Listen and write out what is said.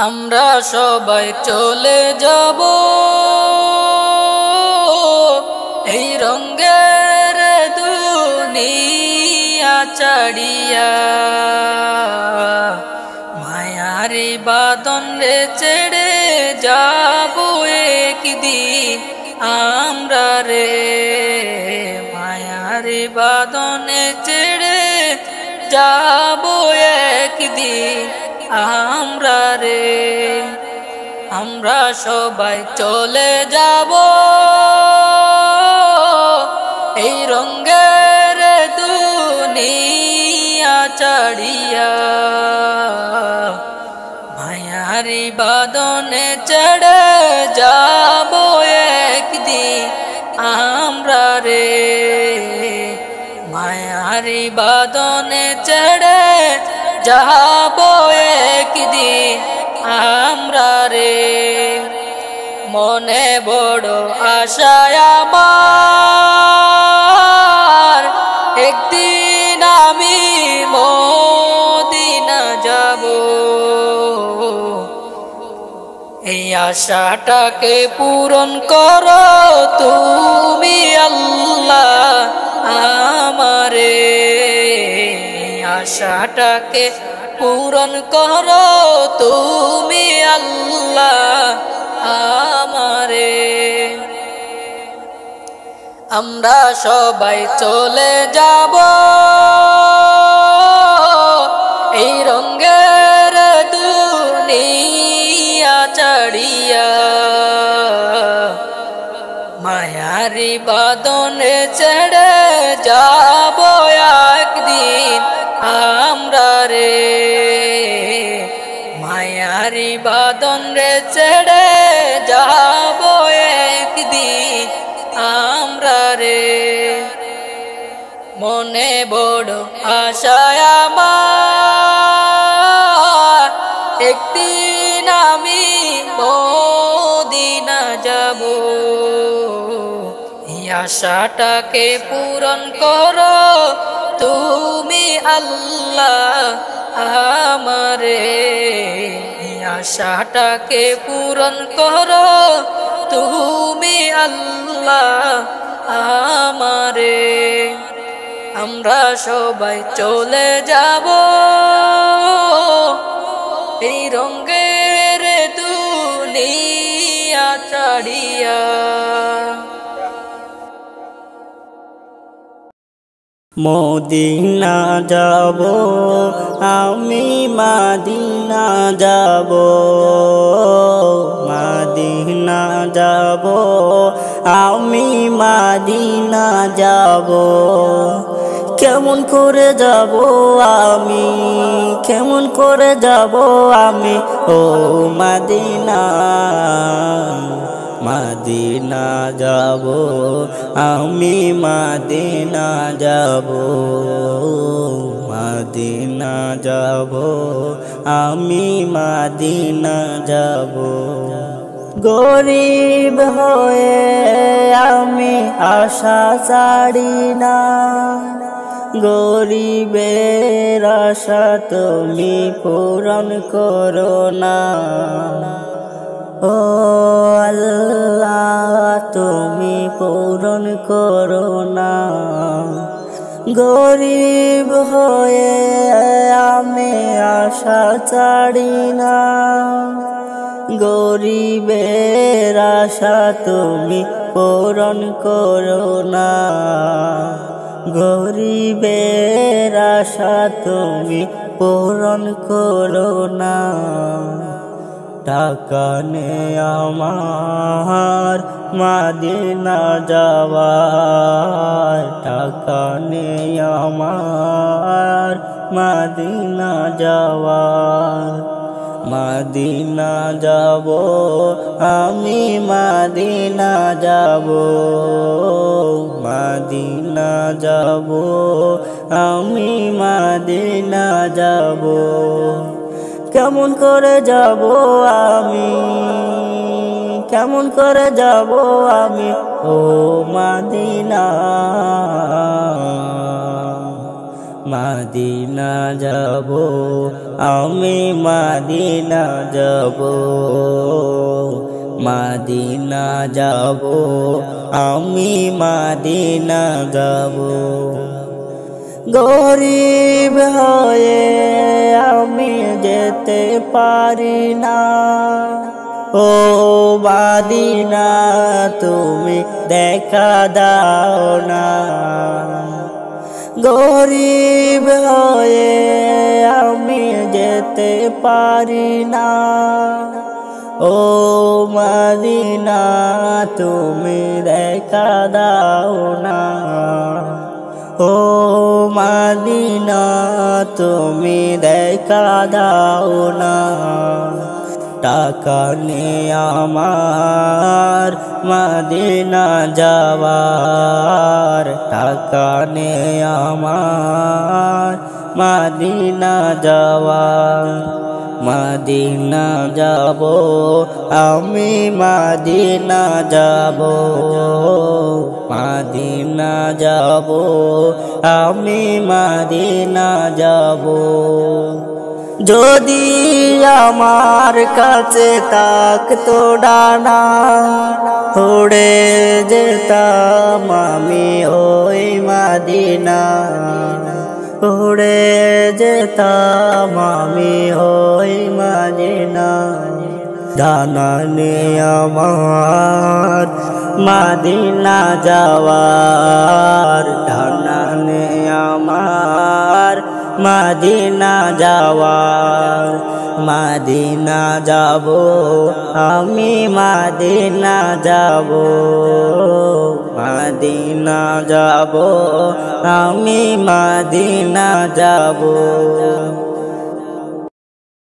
আমরা সবাই চলে যাব এই রঙের দুনিয়া ছাড়িয়া, মায়ারি বাঁধন রে ছেড়ে যাব একদিন আমরা রে, মায়ারি বাঁধনে ছেড়ে যাব একদিন আমরা রে। আমরা সবাই চলে যাব এই রঙের দুনিয়া ছাড়িয়া, মায়ারি বাঁধনে ছেড়ে যাব একদিন আমরা রে, মায়ারি বাঁধনে ছেড়ে যাব একদিন আমরা রে। মনে বড় আশায় আমার, একদিন আমি মদিনা যাব, এই আশাটাকে পূরণ করো তুমি আল্লাহ আমারে, আশাটাকে পূরণ করো তুমি আল্লাহ আমারে। আমরা সবাই চলে যাব এই রঙের দুনিয়া ছাড়িয়া, মায়ারি বাঁধনে ছেড়ে যাব একদিন আমরা রে, মায়ারি বাঁধন রে ছেড়ে যাব একদিন আমরা রে। মনে বড় আশায় আমার, একদিন আমি মদিনা যাব, এই আশাটাকে পূরণ করো তুমি আল্লাহ আমারে, আশাটাকে পূরণ করো তুমি আল্লাহ আমারে। আমরা সবাই চলে যাব এই রঙের দুনিয়া ছাড়িয়া। মদিনা যাব আমি, মদিনা যাব, মদিনা যাব আমি, মদিনা যাব। কেমন করে যাব আমি, কেমন করে যাব আমি ও মদিনা, মদিনা যাব আমি, মদিনা যাব, মদিনা যাব আমি, মদিনা যাব। গরিব হয়ে আমি আশা ছাড়ি না, গরিবের আশা তুমি পূরণ করো না, ও আল্লাহ তুমি পূরণ করো না। গরিব হয়ে আমি আশা ছাড়ি না, গরিবের আশা তুমি পূরণ করো না, গরিবের আশা তুমি পূরণ করো না। টাকা নে আমার মদিনা যাওয়ার, টাকা নে আমার মদিনা যাওয়ার, মদিনা যাব আমি, মদিনা যাব, মদিনা যাব আমি, মদিনা যাব। কেমন করে যাব আমি, কেমন করে যাব আমি ও মদিনা, মাদিনা যাব, আমি মাদিনা যাব, মাদিনা যাব, আমি মাদিনা যাব। গরিব হয়ে আমি যেতে পারি না, ও মাদিনা তুমি দেখা দাও না। গরিব হয়ে আমি যেতে পারি না, ও মাদিনা তুমি দেখা দাও না, ও মাদিনা তুমি দেখা দাও না। টাকা নেই আমার মাদিনা যাওয়ার, টাকা নেই আমার মাদিনা যাওয়ার। মাদিনা যাব, আমি মাদিনা যাব, মাদিনা যাব, আমি মাদিনা যাব। যদি আমার কাছে থাকতো ডানা, উড়ে যেতাম আমি ওই মাদিনা, উড়ে যেতাম আমি ওই মাদিনা। ডানা নেই আমার মাদিনা যাওয়ার, ডানা নেই আমার মাদিনা যাওয়ার। মাদিনা যাব, আমি মাদিনা যাব, মাদিনা যাব, আমি মাদিনা যাব।